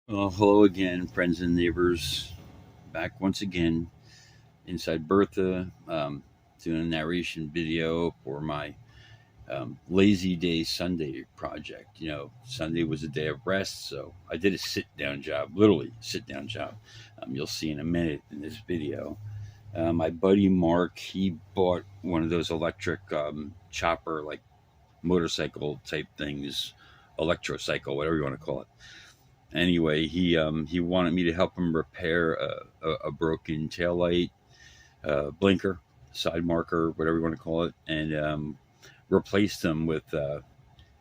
Well, hello again, friends and neighbors. Back once again inside Bertha, doing a narration video for my Lazy Day Sunday project. Sunday was a day of rest, so I did a sit down job, literally sit down job. You'll see in a minute in this video. My buddy Mark, he bought one of those electric chopper, like motorcycle type things, electrocycle, whatever you want to call it. Anyway, he wanted me to help him repair a broken taillight, blinker, side marker, whatever you want to call it, and replace them with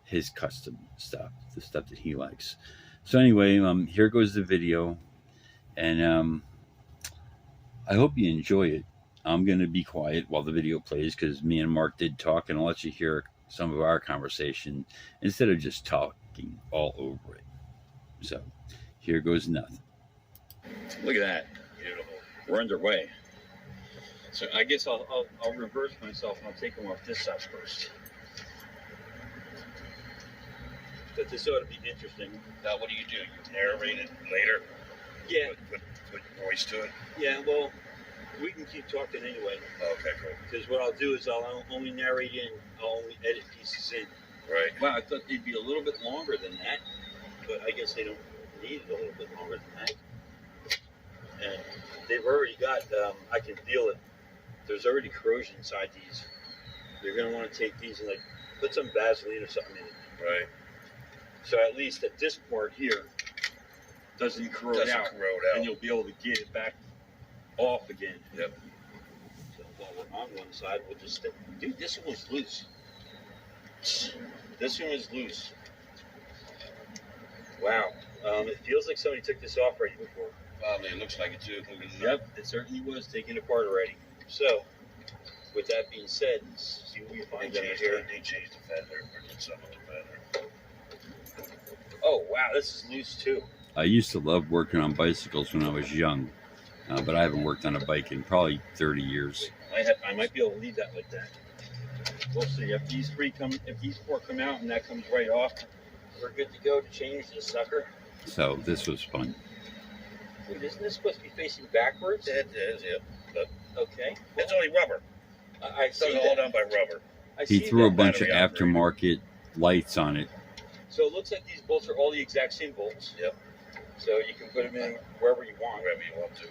his custom stuff, the stuff that he likes. So anyway, here goes the video, and I hope you enjoy it. I'm going to be quiet while the video plays because me and Mark did talk, and I'll let you hear some of our conversation instead of just talking all over it. So here goes nothing. Look at that. Beautiful. We're underway. So I guess I'll reverse myself and I'll take them off this side first. But this ought to be interesting. Now, what do? You narrate it later? Yeah. Put voice to it? Yeah, well, we can keep talking anyway. Okay, cool. Because what I'll do is I'll only narrate in, I'll only edit pieces in. Right. Wow, I thought they'd be a little bit longer than that, but I guess they don't need it a little bit longer than that. And they've already got, I can feel it. There's already corrosion inside these. You're going to want to take these and put some Vaseline or something in it. Right. So at least at this part here, doesn't corrode out. And you'll be able to get it back off again. Yep. So while we're on one side, we'll just stick. Dude, this one was loose. This one was loose. Wow. It feels like somebody took this off already before. Well, it looks like it too. Yep, it certainly was taken apart already. So, with that being said, let's see what we find down here. They changed the fender, or did some of the fender. Oh, wow, this is loose too. I used to love working on bicycles when I was young, but I haven't worked on a bike in probably 30 years. I might be able to leave that like that. We'll see. If these four come out and that comes right off, we're good to go to change this sucker. So this was fun. Wait, isn't this supposed to be facing backwards? It is, yeah. But okay. It's only rubber. I see It's all done by rubber. He threw a bunch of aftermarket lights on it. So it looks like these bolts are all the exact same bolts. Yep. So you can put them in wherever you want. Wherever you want to.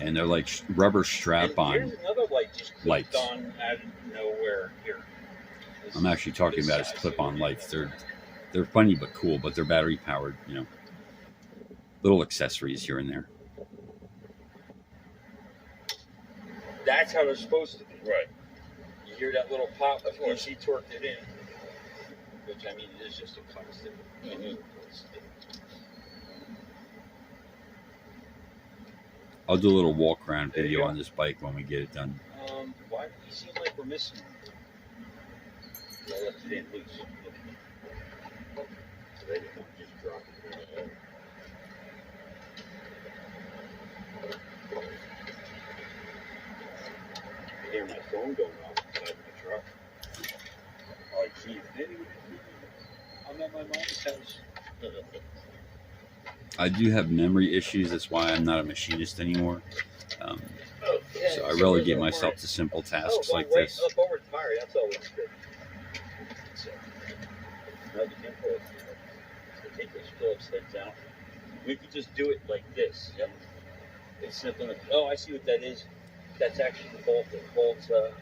And they're like rubber strap-on lights. Here's another light just clipped on out of nowhere here. I'm actually talking about his clip-on lights. They're funny but cool, but they're battery powered, Little accessories here and there. That's how they're supposed to be. Right. You hear that little pop before she torqued it in. Which, I mean, it is just a constant. Mm-hmm. I'll do a little walk around video on this bike when we get it done. Why do you seem like we're missing? I left it in loose. So they don't just drop it in. I hear my phone going off inside my truck. Oh, gee, I'm at my mom's house. I do have memory issues. That's why I'm not a machinist anymore. So I relegate myself to simple tasks like this. Up over the tire, that's always good. So, now the tempo, take those Phillips heads out. We could just do it like this. Yep. It's simple. Oh, I see what that is. That's actually the bolt that holds the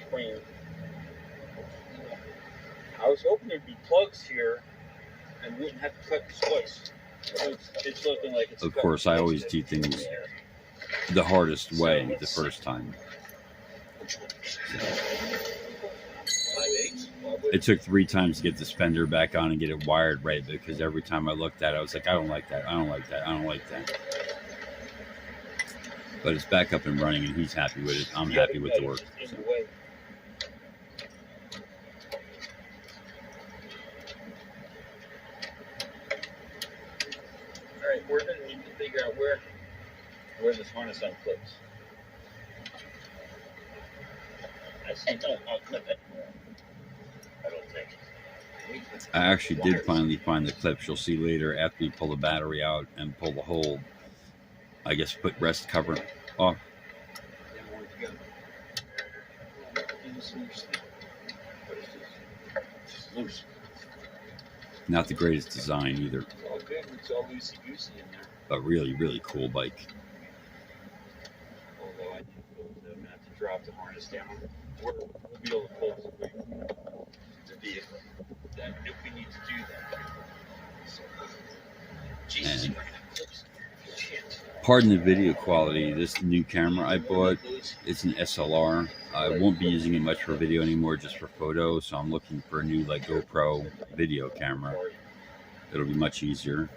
spring. I was hoping there'd be plugs here and wouldn't have to cut twice. It's looking like it's. Of course, I always do things the hardest way the first time. It took 3 times to get the fender back on and get it wired right, because every time I looked at it, I was like, I don't like that, I don't like that, I don't like that. But it's back up and running, and he's happy with it. I'm happy with the work. So. All right, we're going to need to figure out where this harness unclips. I see. I don't think. I actually did finally find the clips. You'll see later after we pull the battery out and pull the whole, I guess, put rest cover off. Loose. Not the greatest design either, It's all good. It's all loosey goosey in there. but really, really cool bike. Although I think we'll have to drop the harness down. We'll be able to pull the vehicle. That if we need to do that. So, Jesus, And you're gonna have clips. Shit. pardon the video quality. This new camera I bought, it's an SLR. I won't be using it much for video anymore, just for photo. So I'm looking for a new like GoPro video camera. It'll be much easier.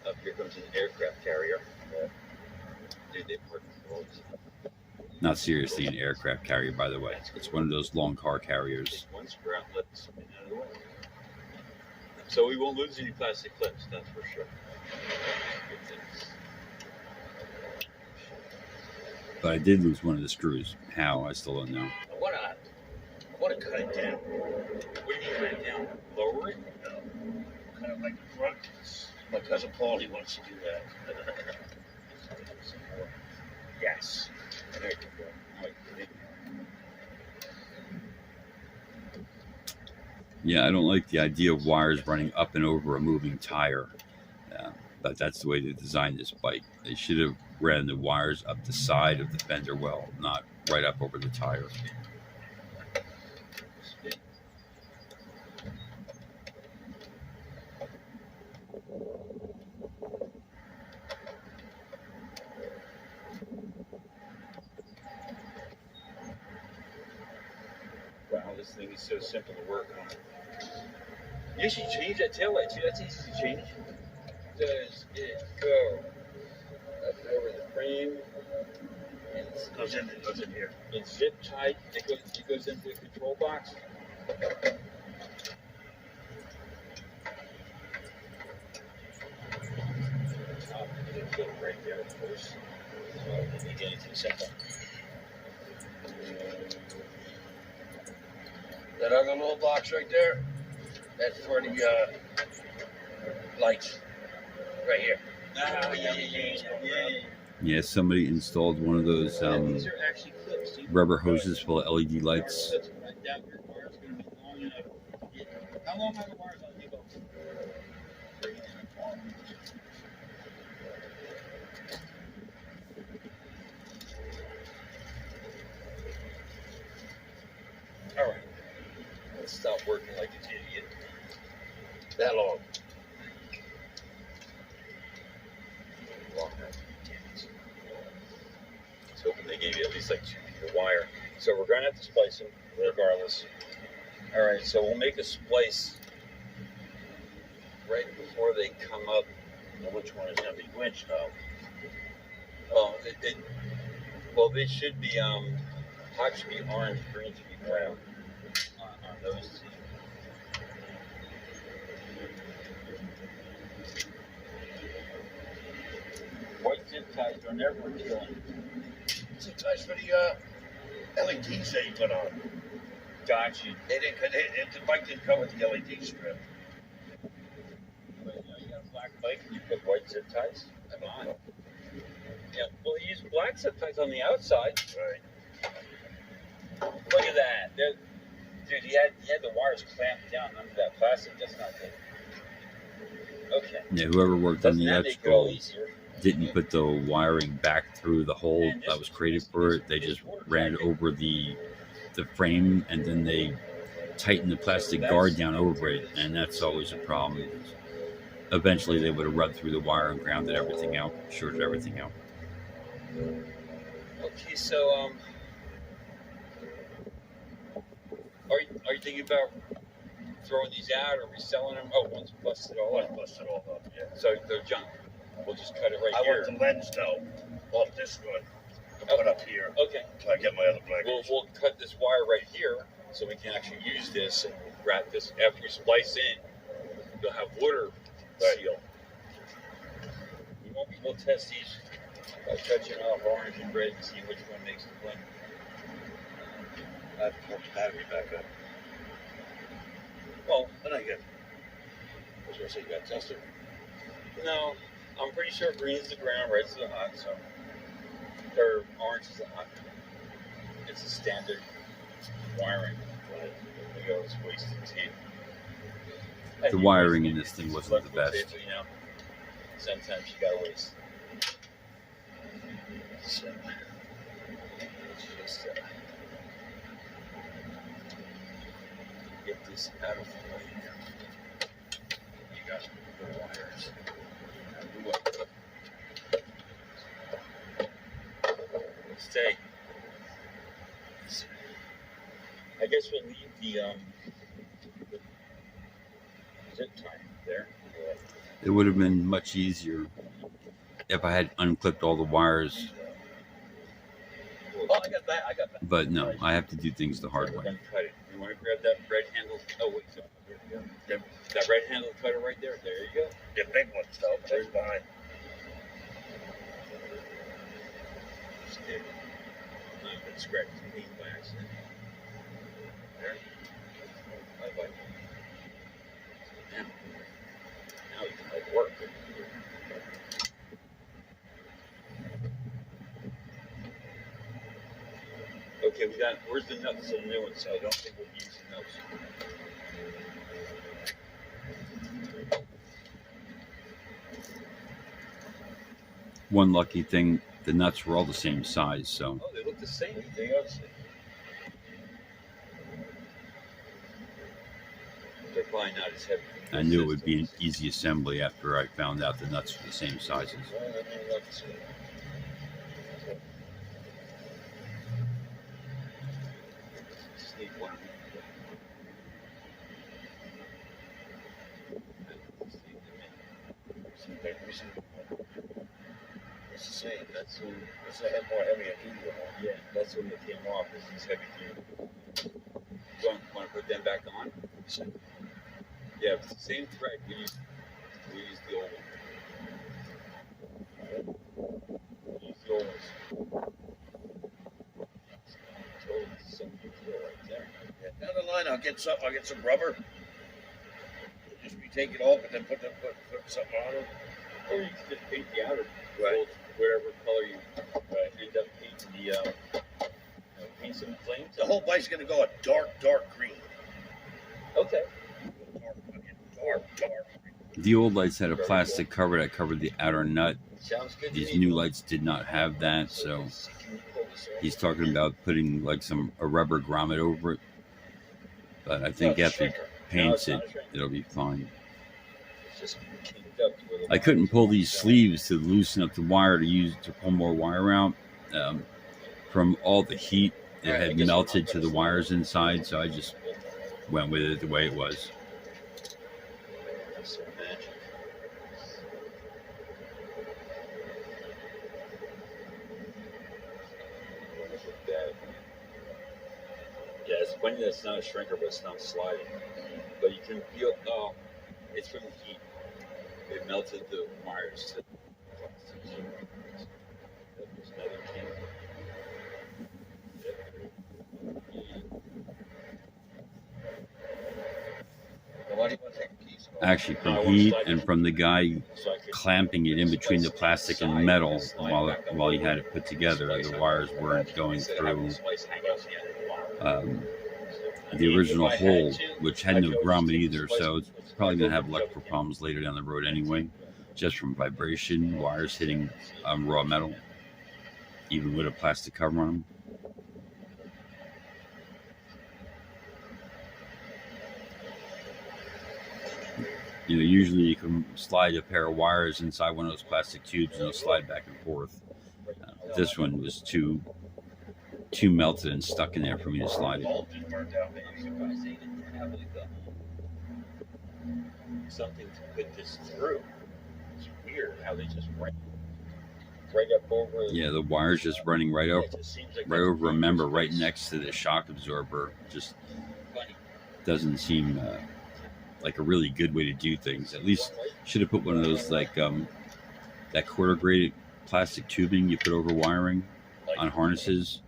Up here comes an aircraft carrier. Dude, they put Not seriously an aircraft carrier, by the way. It's one of those long car carriers. one square out, let something out of the way. So we won't lose any plastic clips, that's for sure. But I did lose one of the screws. How? I still don't know. I wanna cut it down. What do you mean cut it down? Lower it? Kind of like the front. My cousin Paulie wants to do that. Yes. There you go. Right. Yeah, I don't like the idea of wires running up and over a moving tire. But that's the way they designed this bike. They should have ran the wires up the side of the fender well, not right up over the tire. Wow, this thing is so simple to work on. You should change that taillight too. That's easy to change. Does it go up over the frame? And it Goes in here. It's zip tight. It goes into the control box. Right there, of course. So let me get anything simple. That other little box right there, that's for the lights. Right here. Ah, yeah. Yeah, somebody installed one of those These are actually clips. See? rubber hoses full of LED lights. That's right down your wire's going to be long enough. How long are the wires on you go? All right. Let's stop working like an idiot. That long. Long enough. Damn it. I was hoping they gave you at least like 2 feet of wire. So we're going to have to splice them regardless. All right, so we'll make a splice right before they come up. Now, which one is going to be which now? Oh, well, they should be, hot should be orange, green should be brown on those two. White zip ties are never killing. Zip ties for the LEDs that you put on. Got you. The bike didn't come with the LED strip. But, you got a black bike and you put white zip ties? Come on. Yeah, well, he used black zip ties on the outside. Right. Look at that. Dude, he had the wires clamped down under that plastic. That's not good. Okay. Yeah, whoever worked on Doesn't the that make it all electrical easier? didn't put the wiring back through the hole that was created for it. They just ran over the frame and then they tightened the plastic guard down over it, and that's always a problem. Eventually they would have run through the wire and grounded everything out, shorted everything out. Okay, so are you thinking about throwing these out or reselling them? Oh, one's busted all up. Busted all up, yeah. So they're junk. We'll just cut it right I here. want the lens though off this one. To put up here. Okay. Till I get my other black. We'll cut this wire right here so we can actually use this and wrap this. After we splice in, you'll have water seal. We'll test these by touching off orange and red and see which one makes the blend. I have to put the battery back up. Well, Then I get. I was gonna say you got tested. no, I'm pretty sure green is the ground, red is the hot, so or orange is the hot. It's a standard wiring. You go, it's wasted tape. The wiring in this thing wasn't the best. Tape, you know, sometimes you gotta waste. So, let's just get this out of the way here. You got the wires. Stay. I guess we'll leave the zip tie there. It would have been much easier if I had unclipped all the wires, Oh, I got that. I got that. but no, I have to do things the hard We're way. gonna cut it. You want to grab that red handle? Oh wait, so there you go. That red handle cutter right there. There you go. The big ones though, but that's fine. Stick. I've been scratching the paint by accident. There. Bye bye. Now we can like work. Okay, we got. Where's the nuts on the new one? So I don't think we'll use the nuts. One lucky thing, the nuts were all the same size, so Oh, they look the same. They are the same. They're probably not as heavy. I knew it would be an easy assembly after I found out the nuts were the same sizes. Just need one. It's the same. That's when it's a head more heavy and duty one. Yeah, that's when they came off. Is these heavy duty. Want to put them back on? Yeah, it's the same thread. We use the old one. We use the old ones. Totally some right there. Yeah, down the line, I'll get some rubber. Just be take it off and then put something on it. Or you can just paint the outer, Right. whatever color you end up painting the paint some flames. The whole bike's gonna go a dark green. Okay. Dark green. The old lights had a plastic cover that covered the outer nut. Sounds good. These new lights did not have that, so he's talking about putting like a rubber grommet over it. But I think after he paints it, it'll be fine. I couldn't pull these sleeves to loosen up the wire to pull more wire out. From all the heat, it had melted to the wires inside, so I just went with it the way it was. Yeah, it's funny that it's not a shrinker, but it's not sliding. But you can feel, it's from the heat. It melted the wires to the plastic. There's another can. Why do you want to take a piece of it? Actually, from heat and from the guy clamping it in between the plastic and metal while he had it put together, the wires weren't going through the original hole, which had no grommet either, so it's probably going to have electrical problems later down the road anyway, just from vibration, wires hitting raw metal, even with a plastic cover on them. You know, usually you can slide a pair of wires inside one of those plastic tubes and it'll slide back and forth. This one was too melted and stuck in there for me to slide it. Something to put this through. It's weird how they just ran right up over. Yeah, the wire's just running right over a member right next to the shock absorber. Just doesn't seem like a really good way to do things. At least should have put one of those like that quarter grade plastic tubing you put over wiring on harnesses.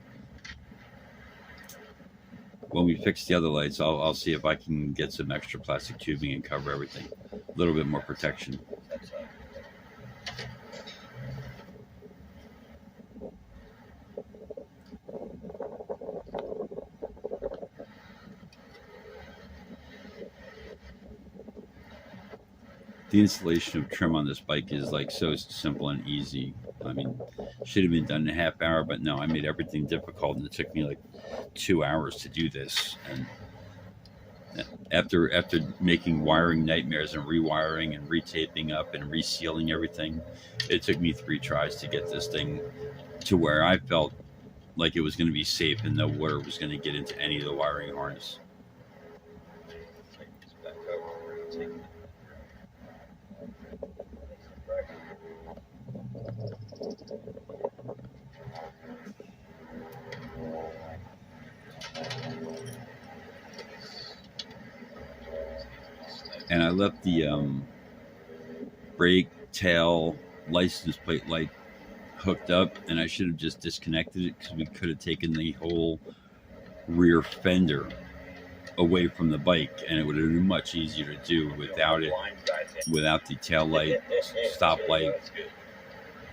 when we fix the other lights, I'll see if I can get some extra plastic tubing and cover everything. A little bit more protection. That's The installation of trim on this bike is like so simple and easy. I mean, should have been done in a half hour, but no, I made everything difficult, and it took me like 2 hours to do this. And after making wiring nightmares and rewiring and retaping up and resealing everything, it took me 3 tries to get this thing to where I felt like it was going to be safe and no water was going to get into any of the wiring harness. Take this back up. Take it. And I left the brake, tail, license plate light hooked up, and I should have just disconnected it because we could have taken the whole rear fender away from the bike, and it would have been much easier to do without it, without the tail light, stop light,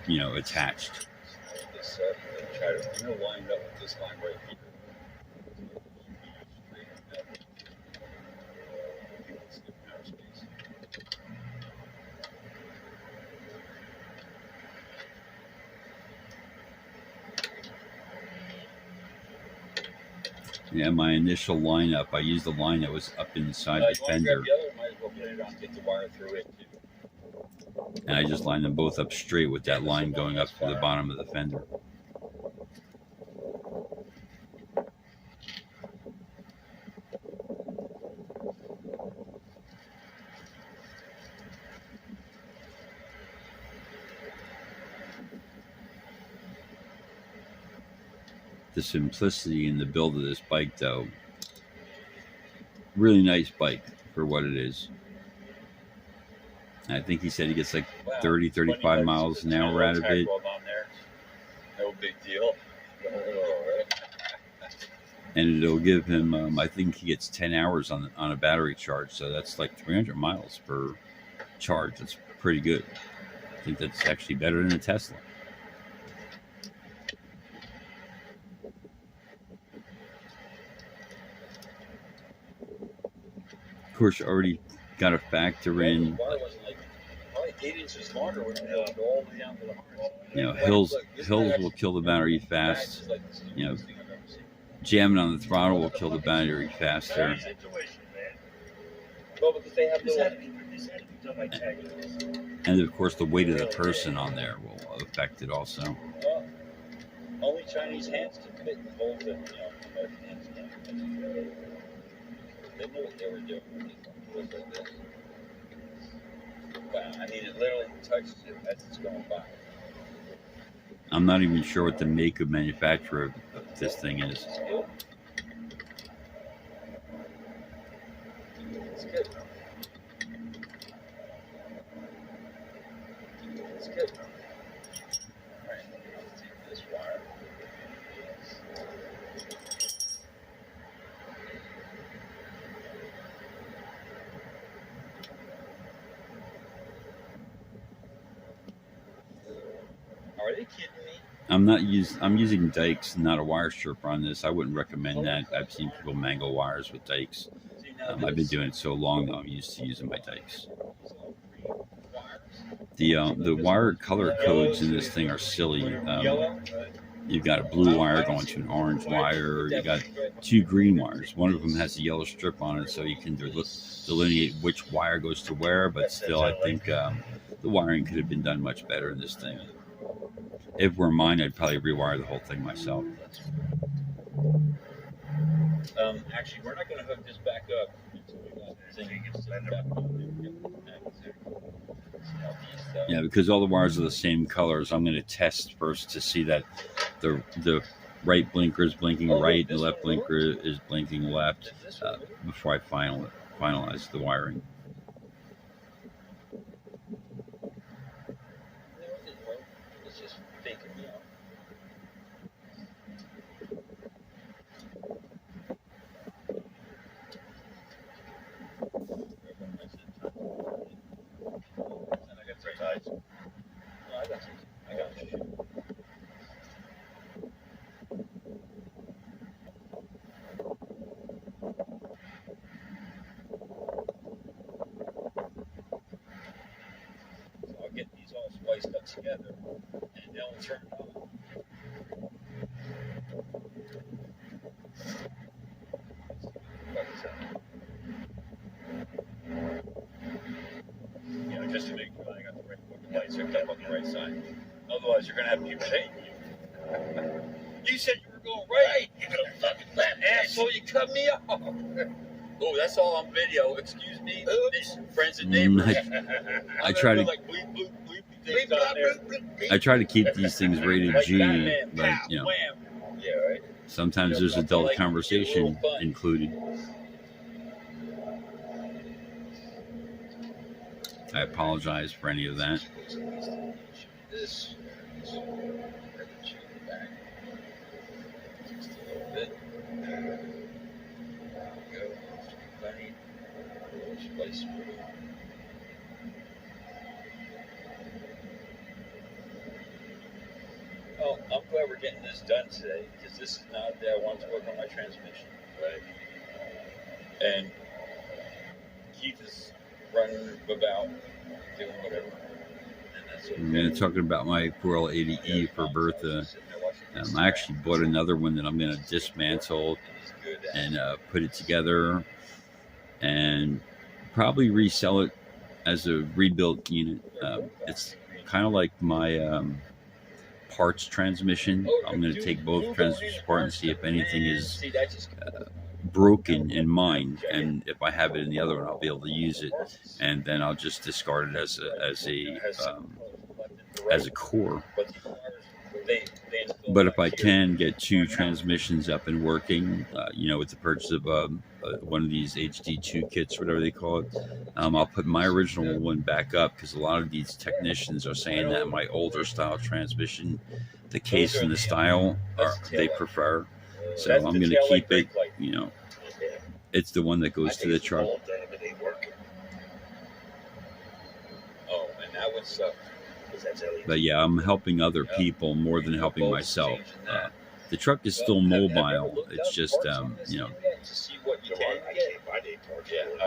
attached. This try to line up with this line right here. Yeah, my initial lineup, I used the line that was up inside the fender, Might as well put it on, get the wire through it too. and I just lined them both up straight with that line going up to the bottom of the fender. The simplicity in the build of this bike, though, really nice bike for what it is. I think he said he gets like 30, 35 miles an hour out of it. No big deal. And it'll give him, I think he gets 10 hours on a battery charge. So that's like 300 miles per charge. That's pretty good. I think that's actually better than a Tesla. Of course, you already got to factor in, Probably 8 inches longer when it go all the way down to the harness. hills will kill the battery fast. Jamming on the throttle will kill the battery faster. Well, because they have And of course, the weight of the person on there will affect it also. only Chinese hands can fit and hold it, American hands can't. They knew what they were doing when they looked like this. Wow, I mean, it literally touches it as it's going by. I'm not even sure what the make of manufacturer of this thing is. It's good. It's good. It's good. All right, I'll take this wire. Are they kidding me? I'm using dikes, not a wire stripper on this. I wouldn't recommend that. I've seen people mangle wires with dikes. I've been doing it so long that I'm used to using my dikes. The wire color codes in this thing are silly. You've got a blue wire going to an orange wire. You got 2 green wires. One of them has a yellow strip on it, so you can delineate which wire goes to where. But still, I think the wiring could have been done much better in this thing. If it were mine, I'd probably rewire the whole thing myself. Actually, we're not going to hook this back up until we got this thing set up. Yeah, because all the wires are the same colors. I'm going to test first to see that the right blinker is blinking right, the left blinker is blinking left before I finalize the wiring. it's all spliced up together, and then we'll turn it on. You know, just to make sure I got the right lights hooked up on the right side. Otherwise, you're gonna have people saying, "You said you were going right. You're gonna fucking laugh, Asshole, you cut me off." Oh, that's all on video. Excuse me, Oops. friends and neighbors. I try to like bleep bloop bleep things on there. I try to keep these things rated Like G, Batman, but pow, you know, wham. Yeah, right. sometimes there's adult Like, conversation get a little fun. included. I apologize for any of that. This. Back. Just a little bit. There we go. Plenty. Splice through. Well, I'm glad we're getting this done today because this is not the day I wanted to work on my transmission. Right. And Keith is running about doing whatever. And that's okay. I'm going to talk about my Coral 80E for Bertha. I actually bought another one that I'm going to dismantle and put it together and probably resell it as a rebuilt unit. It's kind of like my parts transmission. I'm going to take both transmissions apart and see if anything is broken in mine, and if I have it in the other one, I'll be able to use it, and then I'll just discard it as a core. But if I can get two transmissions up and working, you know, with the purchase of one of these HD2 kits, whatever they call it, I'll put my original one back up because a lot of these technicians are saying that my older style transmission, the case and the style, they prefer. So I'm going to keep it, you know, it's the one that goes to the truck. Oh, and that would suck. But yeah, I'm helping other people more than helping myself. The truck is still mobile. It's just, you know,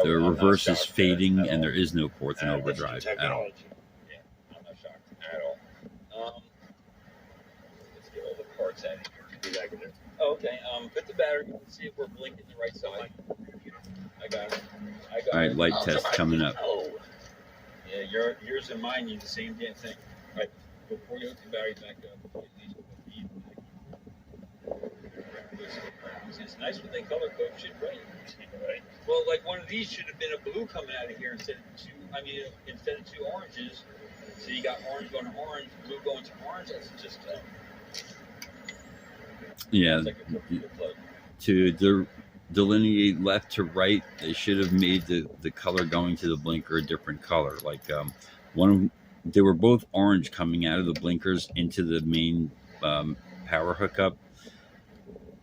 the reverse is fading and there is no fourth and overdrive at all. Yeah, I'm not shocked at all. Let's get all the parts out of here. Oh, okay. Put the battery. Let's see if we're blinking the right side. I got it. All right, light test coming up. Yeah, yours and mine need the same damn thing. All right, before you hook the battery back up, at least put the it's nice when they color code shit right. Well, like one of these should have been a blue coming out of here instead of two oranges. So you got orange going to orange, blue going to orange. That's just yeah. Like To delineate left to right, they should have made the color going to the blinker a different color. Like they were both orange coming out of the blinkers into the main power hookup,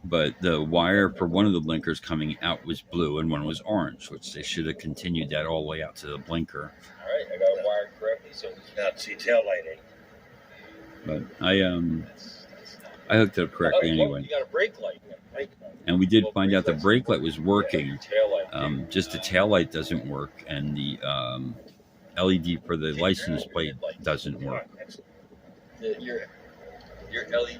but the wire for one of the blinkers coming out was blue and one was orange, which they should have continued that all the way out to the blinker. All right, I got it wired correctly, so Now see tail lighting. But I hooked it up correctly anyway. You got a brake light. And we did find out the brake light was working. Tail light. Just the tail light doesn't work, and the LED for the license plate doesn't work. Your LED.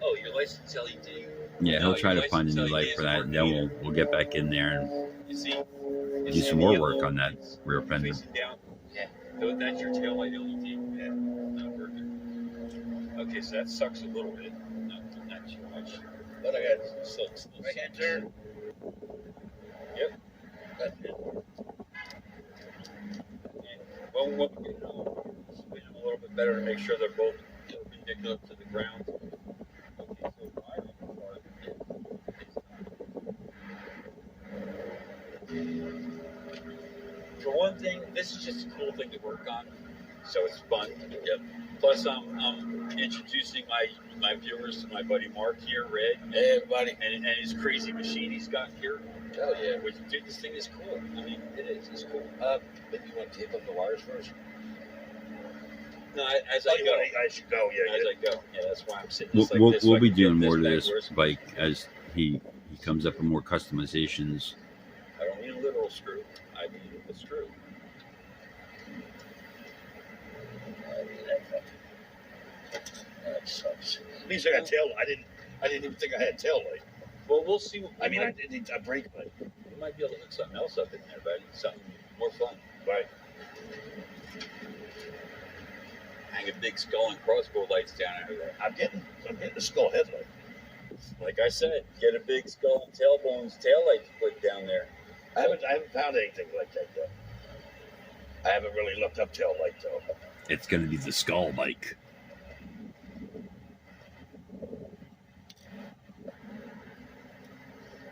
Oh, your license LED. Yeah, he'll No, try your to find a new license light LED for that, and then we'll get back in there and You see? do some more work on that rear fender. Facing down. Yeah. So that's your tail light LED. Yeah. Not working. Okay, so that sucks a little bit. Not too much. But I got Still right hand turn. Yep. Left hand. Well, we'll get it on. Spin them a little bit better to make sure they're both perpendicular to the ground. Okay, so wiring part for one thing, this is just a cool thing to work on, so it's fun. Yep. Plus, I'm introducing my viewers to my buddy Mark here, Red. Hey, everybody. And his crazy machine he's got here. Oh, yeah. Which, dude, this thing is cool. I mean, it is. It's cool. But you want to tape up the wires first? No, as I go. I should go, yeah. As I go. Yeah, that's why I'm sitting this like We'll this. So I be can get doing more to back this where it's- bike as he comes up with more customizations. I don't need a literal screw. I need a screw. That sucks. At least I got tail. I didn't even think I had tail light. Well, we'll see. I mean, I didn't a brake light. We might be able to hook something else up in there, but something more fun. Right. Hang a big skull and crossbow lights down there. I'm getting the skull headlight. Like I said, get a big skull and tailbones tail light to put down there. I haven't found anything like that yet. I haven't really looked up tail light though. It's going to be the skull bike.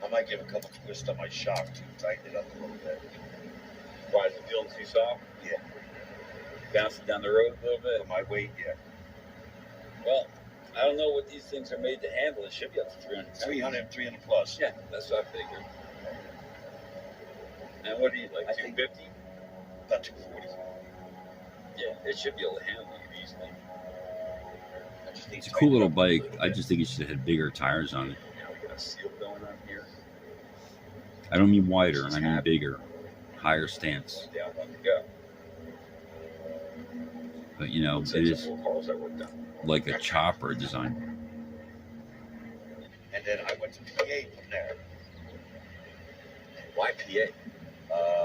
I might give a couple twists on my shock to tighten it up a little bit. Why is it feeling too soft? Yeah. Bounce it down the road a little bit. For my weight, yeah. Well, I don't know what these things are made to handle. It should be up to 300. 300 plus. Yeah, that's what I figured. And what do you like? I think- 250? About 240. Yeah, it should be able to handle it easily. I just need It's a to cool tighten little it up a bike. little I bit. just think it should have had bigger tires on it. Now we got a seal going on here. I don't mean wider, I mean bigger, higher stance. Down on the go. But you know, Looks it like is some cars I worked on. like a chopper design. And then I went to PA from there. Why PA?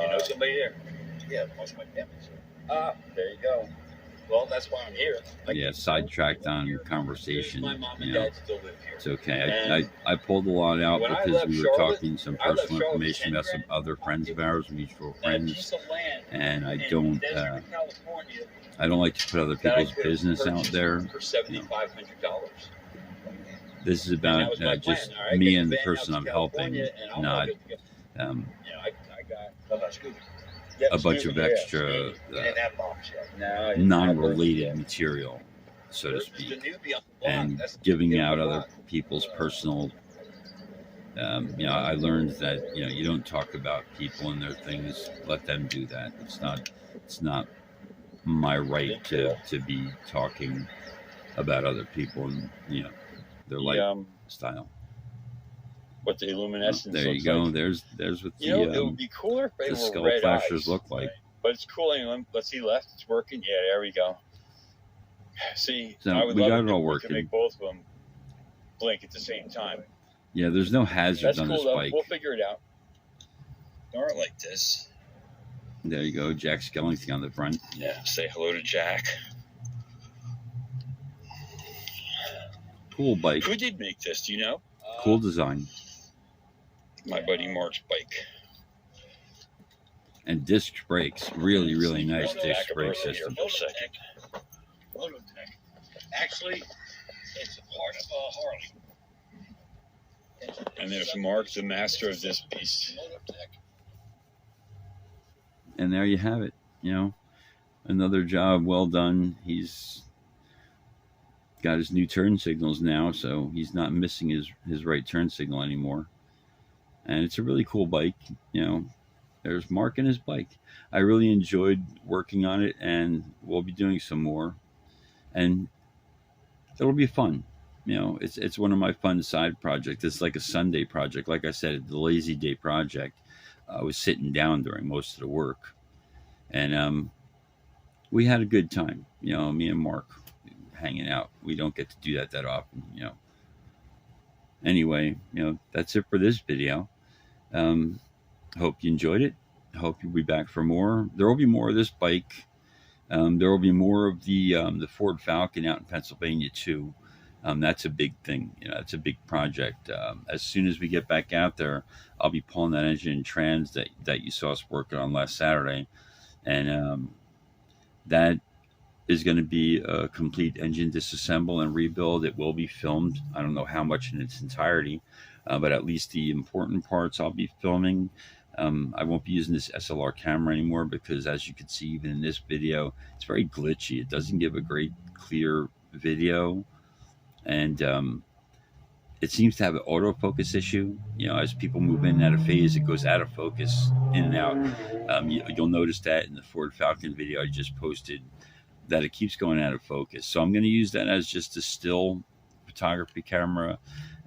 You know somebody there? Yeah, most of my family's there. Ah, there you go. Well, that's why I'm here. Yeah, sidetracked on Here's conversation. my mom and You know, dad still live here. it's okay. And I pulled a lot out when I because left we were Charlotte, talking some I left personal Charlotte information about some 10 other friends of ours, mutual And a friends, piece of land and I in don't Desert, California, I don't like to put other that I people's could have business out purchased there. for $7,500. This is And that about was my just plan. All right, me get and the van out person to I'm helping, California, and I'll not get to go. um, You know, I got No, not Scooby. yeah, a bunch Scooby, of yeah, extra Scooby. You didn't have box yet. No, non-related material, so to Just a speak, newbie on the block. and That's the giving newbie on out the other block. people's personal. You know, I learned that you don't talk about people and their things. Let them do that. It's not my right to be talking about other people and their lifestyle. What the luminescence There you looks go. like. There's what You know, it the would be cooler if they the were skull red flashers eyes. look like. But it's cool. Anyway. Let's see left. It's working. Yeah, there we go. See, So I would we love got it it all if we working. could make both of them blink at the same time. Yeah, there's no hazards That's on cool this though. bike. We'll figure it out. Start like this. There you go, Jack Skellington on the front. Yeah. Say hello to Jack. Cool bike, Who did make this? Do you know? cool design, My buddy Mark's bike. and disc brakes. Really, really nice Back disc of brake Bertha here system. for a second. Moto Tech. Actually, it's a part of Harley. And there's Mark, the master of this beast. Moto Tech. And there you have it. Another job well done. He's got his new turn signals now, so he's not missing his right turn signal anymore. And it's a really cool bike. There's Mark and his bike. I really enjoyed working on it, and we'll be doing some more. And it'll be fun. It's one of my fun side projects. It's like a Sunday project. Like I said, the lazy day project. I was sitting down during most of the work, and we had a good time. Me and Mark hanging out. We don't get to do that often. Anyway, that's it for this video. Hope you enjoyed it. Hope you'll be back for more. There will be more of this bike. There will be more of the Ford Falcon out in Pennsylvania too. That's a big thing. It's a big project. As soon as we get back out there, I'll be pulling that engine and trans that you saw us working on last Saturday, and that is going to be a complete engine disassemble and rebuild. It will be filmed. I don't know how much in its entirety, but at least the important parts I'll be filming. I won't be using this SLR camera anymore because, as you can see, even in this video, it's very glitchy. It doesn't give a great clear video, and it seems to have an autofocus issue. As people move in and out of phase, it goes out of focus, in and out. You'll notice that in the Ford Falcon video I just posted, that it keeps going out of focus. So I'm going to use that as just a still photography camera,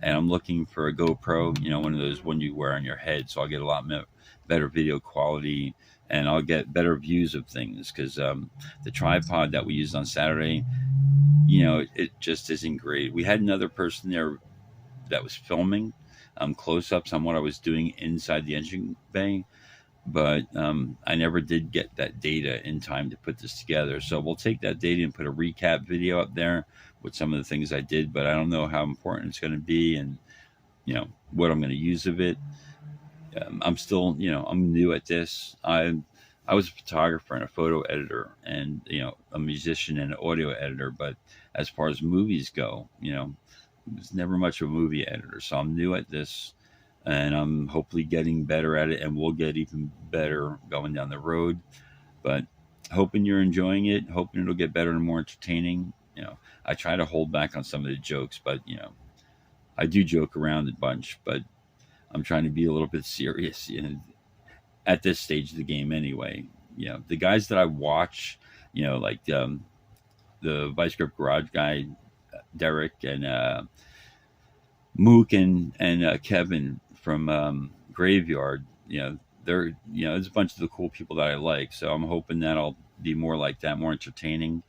and I'm looking for a GoPro, one of those one you wear on your head, so I'll get a lot better video quality and I'll get better views of things, because the tripod that we used on Saturday, it just isn't great. We had another person there that was filming close-ups on what I was doing inside the engine bay, but I never did get that data in time to put this together. So we'll take that data and put a recap video up there with some of the things I did, but I don't know how important it's going to be, and what I'm going to use of it. I'm still, I'm new at this. I was a photographer and a photo editor, and a musician and an audio editor, but as far as movies go, I was never much of a movie editor. So I'm new at this, and I'm hopefully getting better at it, and we'll get even better going down the road. But hoping you're enjoying it, hoping it'll get better and more entertaining. I try to hold back on some of the jokes, but I do joke around a bunch, but I'm trying to be a little bit serious at this stage of the game anyway. The guys that I watch, like the Vice Grip Garage guy, Derek, and Mook, and Kevin from Graveyard, they're, there's a bunch of the cool people that I like. So I'm hoping that I'll be more like that, more entertaining.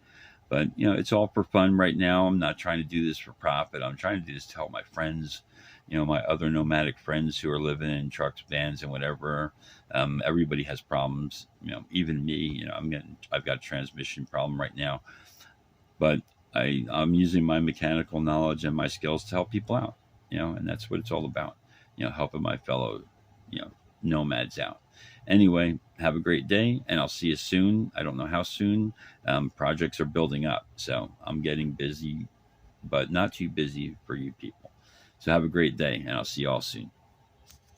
But it's all for fun right now. I'm not trying to do this for profit. I'm trying to do this to help my friends, my other nomadic friends who are living in trucks, vans, and whatever. Everybody has problems. Even me. I've got a transmission problem right now, but I'm using my mechanical knowledge and my skills to help people out. And that's what it's all about. Helping my fellow, nomads out. Anyway, have a great day, and I'll see you soon. I don't know how soon. Projects are building up, so I'm getting busy, but not too busy for you people. So have a great day, and I'll see you all soon.